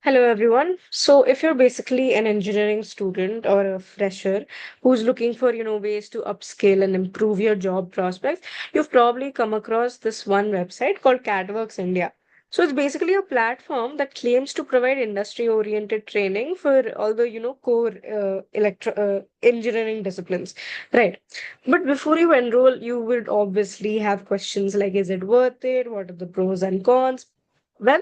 Hello, everyone. So, if you're basically an engineering student or a fresher who's looking for, ways to upskill and improve your job prospects, you've probably come across this one website called CADWORKS India. So, it's basically a platform that claims to provide industry-oriented training for all the, core engineering disciplines, right? But before you enroll, you would obviously have questions like, is it worth it? What are the pros and cons? Well,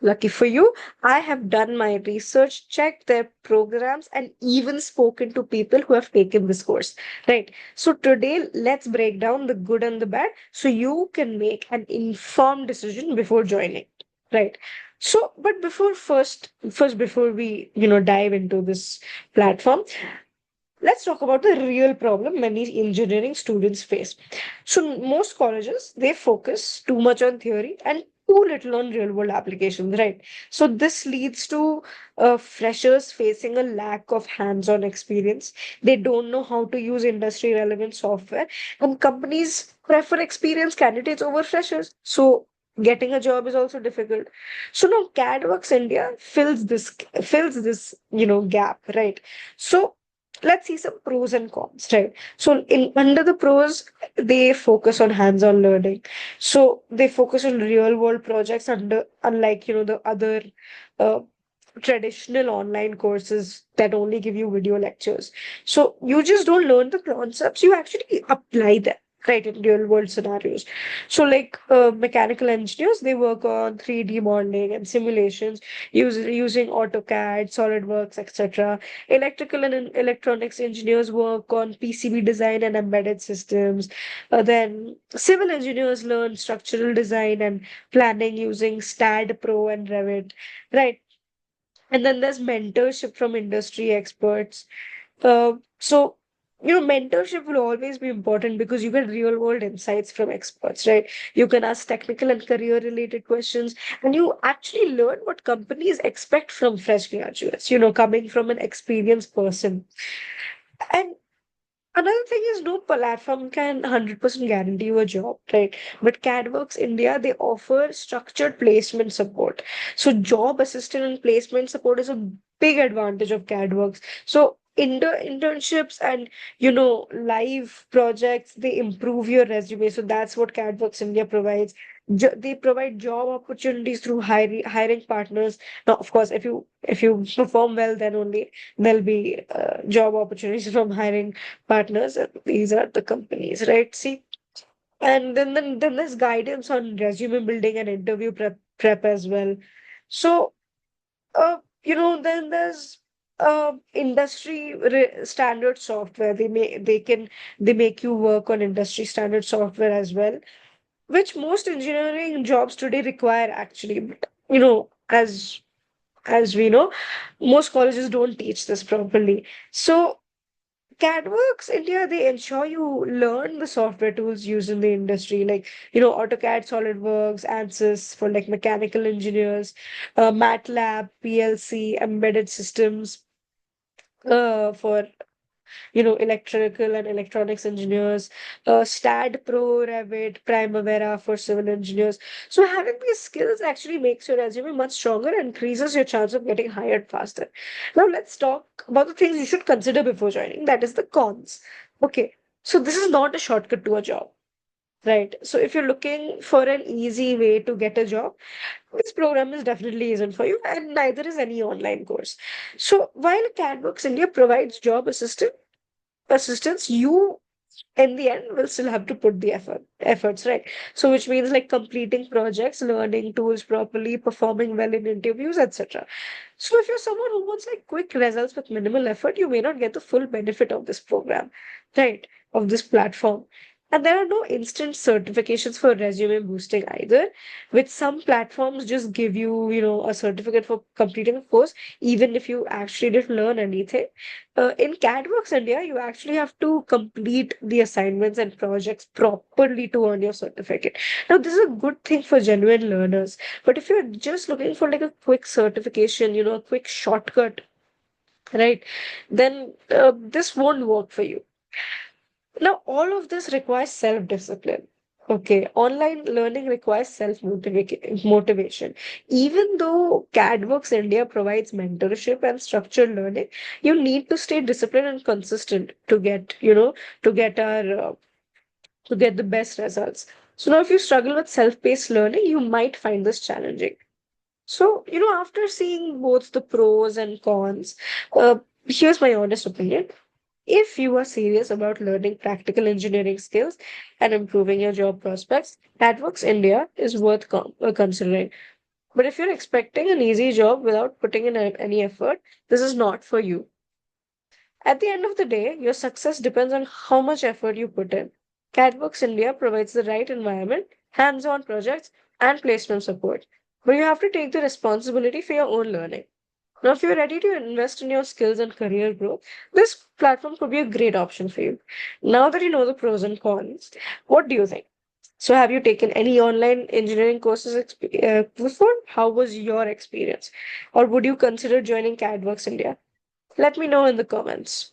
lucky for you, I have done my research, checked their programs, and even spoken to people who have taken this course. Right. So today, let's break down the good and the bad so you can make an informed decision before joining. Right. So, but before we, dive into this platform, let's talk about the real problem many engineering students face. So most colleges they focus too much on theory and too little on real world applications, right? So this leads to freshers facing a lack of hands-on experience. They don't know how to use industry relevant software, and companies prefer experienced candidates over freshers. So getting a job is also difficult. So now CADWorks India fills this gap, right? So let's see some pros and cons, right? So in under the pros, they focus on hands-on learning. So they focus on real-world projects under unlike the other uh, traditional online courses that only give you video lectures. So you just don't learn the concepts, you actually apply them. Right, in real world scenarios. So, like mechanical engineers, they work on 3D modeling and simulations using AutoCAD, SolidWorks, etc. Electrical and electronics engineers work on PCB design and embedded systems. Then civil engineers learn structural design and planning using STAAD Pro and Revit. Right. And then there's mentorship from industry experts. So, mentorship will always be important because you get real world insights from experts, right? You can ask technical and career related questions, and you actually learn what companies expect from fresh graduates, coming from an experienced person. And another thing is no platform can 100% guarantee you a job, right? But CADWorks India, they offer structured placement support. So job assistant and placement support is a big advantage of CADWorks. So internships and live projects, they improve your resume. So that's what CADWorks India provides. They provide job opportunities through hiring partners. Now, of course, if you perform well, then only there'll be job opportunities from hiring partners, and these are the companies, right? See, and then there's guidance on resume building and interview prep as well. So then there's standard software. They make you work on industry standard software as well, which most engineering jobs today require actually. But as we know, most colleges don't teach this properly. So CADWorks India, they ensure you learn the software tools used in the industry, like, AutoCAD, SolidWorks, ANSYS for like mechanical engineers, MATLAB, PLC, embedded systems for electrical and electronics engineers, STAAD Pro, Revit, Primavera for civil engineers. So having these skills actually makes your resume much stronger and increases your chance of getting hired faster. Now let's talk about the things you should consider before joining. That is the cons. Okay, so this is not a shortcut to a job. Right. So if you're looking for an easy way to get a job, this program is definitely isn't for you, and neither is any online course. So while CADWorks India provides job assistance, you in the end will still have to put the efforts, right? So which means like completing projects, learning tools properly, performing well in interviews, etc. So if you're someone who wants like quick results with minimal effort, you may not get the full benefit of this program, right? Of this platform. And there are no instant certifications for resume boosting either, which some platforms just give you, a certificate for completing a course, even if you actually didn't learn anything. In CADWorks India, you actually have to complete the assignments and projects properly to earn your certificate. Now, this is a good thing for genuine learners, but if you're just looking for like a quick certification, a quick shortcut, right, then this won't work for you. Now, all of this requires self discipline. Okay, online learning requires motivation. Even though CADWORKS India provides mentorship and structured learning, you need to stay disciplined and consistent to get, to get our to get the best results. So now, if you struggle with self-paced learning, you might find this challenging. So, after seeing both the pros and cons, here's my honest opinion. If you are serious about learning practical engineering skills and improving your job prospects, AdWorks India is worth considering. But if you're expecting an easy job without putting in any effort, this is not for you. At the end of the day, your success depends on how much effort you put in. CADWorks India provides the right environment, hands on projects, and placement support. But you have to take the responsibility for your own learning. Now, if you're ready to invest in your skills and career growth, this platform could be a great option for you. Now that you know the pros and cons, what do you think? So, have you taken any online engineering courses before? How was your experience? Or would you consider joining CADWorks India? Let me know in the comments.